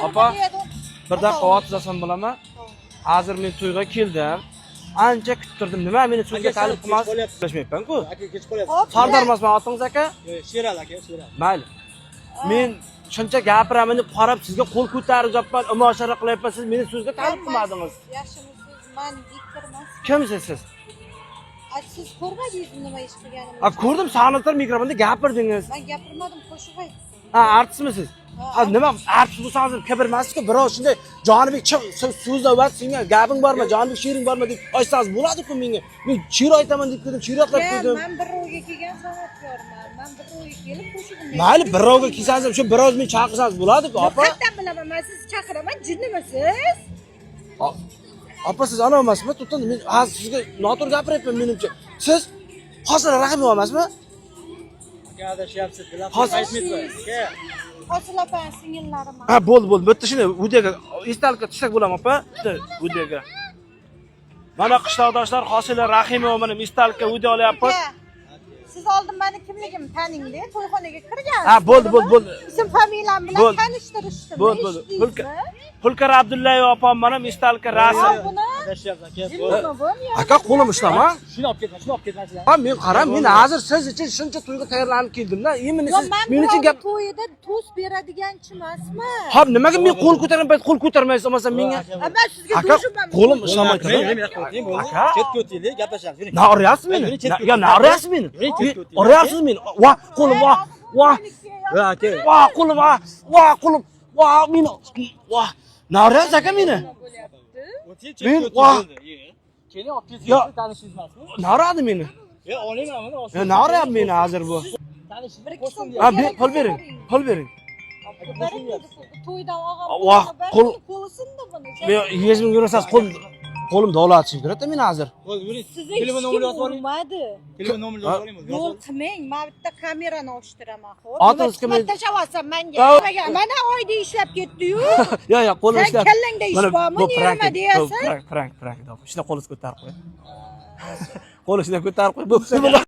Opa, bir daqiqa o'tizasam bo'laman. Hozir men to'yga keldim. Ancha kuttirdim. Nima meni so'zga talib qilmasmayapman-ku. Aka kech qolyapsiz. Sardor emasman otingiz aka? Sheral aka, Sheral. Mayli. Men shuncha gapiraman deb qarab sizga qo'l ko'tarib jopman, imoshara qilyapman. Siz meni so'zga talib qilmadingiz. Yaxshimisiz? Men diktirman. Kimsiz siz? Siz ko'rmadingiz nima ish qilganimni? Ko'rdim, sanitar mikrofonda gapirdingiz. Men gapirmadim, qo'shiq aytdim. Artistmisiz? Nima artist bo'lsangiz kibr emas-ku, birov shunday Jonibek so'zlayapti, senga gaping bormi, Jonibek she'ring bormi deb aytsangiz bo'ladi-ku menga. Men she'r aytaman deb dedim, she'r yoqlab qo'ydim. Men bir ro'yga kelgan san'atkorman. Men bir ro'yga kelib qo'shig'imni. Mayli, bir ro'yga kelsangiz ham shu biroz men chaqirsangiz bo'ladi-ku, opa. Qayerdan bilaman, men sizni chaqiraman, jinnimisiz? Opa, siz ana emasmi? Tutun, men hozir sizga noto'g'ri gapiryapman menimcha. Siz Hosila Rahimova emasmi? Aka adashyapsiz, bilasiz. Hozir Aytmaysiz aka. Hosila opa singillarim. Bo'ldi. Bitta shuni videoga istalka tushsak bo'ladimi, opa? Bitta videoga. Mana qishloqdoshlar Hosila Rahimova mana istalka video olyapmiz. Siz oldin meni kimligimni taningda, to'yxonaga kirgansiz. Bo'ldi. Ism familiyam bilan tanishtirishdim. Bo'ldi. Hulkar Abdullayeva opam mana istalka rasm. Adashyapsiz aka. Aka qo'lim ishlama. Shuni olib ketman. Men qaram, men hozir siz uchun shuncha to'yga tayyorlanib keldim-da. Endi siz men uchun gap to'yida to's beradiganchi emasmi? Hop, nimaga men qo'l ko'targan payt qo'l ko'tarmaysiz, bo'lmasa menga? Men sizga Aka, do'shman. qo'lim ishlamaydi. Aka, chetga o'taylik, gaplashamiz. Na uryapsiz meni? Yo, na uryapsiz meni? Uryapsiz meni? Va, qo'lim, va. Aka. Va, qo'lim, va, qo'lim. Va, meni. Va. Na uryapsiz aka meni? Men, va. Keling, olib ketsangiz tanishingiz emasmi? Na uradi meni? Olayman mana. Yo, na uryapti meni hozir bu. Tanishingiz Pul bering. To'yda Voh, qo'l- qo'li sindi buni. Men 100 ming yurasiz qo'lim davlat shikrat meni hozir. Bo'ldi, yuring. Sizga Telefon nomerini yozib oling. olmadi. Telefon nomerini yozib oling. Yo'l qilmang, men bitta kamerani ochiraman, xo'p. Otingiz kim? Tashlavyapsan menga. Mana oyda ishlab ketdi-yu. Yo, qo'lim ishlab. Kallangda ish bormi, nima deyasan? Prank. Shuna qo'lingizni ko'tarib qo'y. Qo'lingizni ko'tarib qo'y. Bu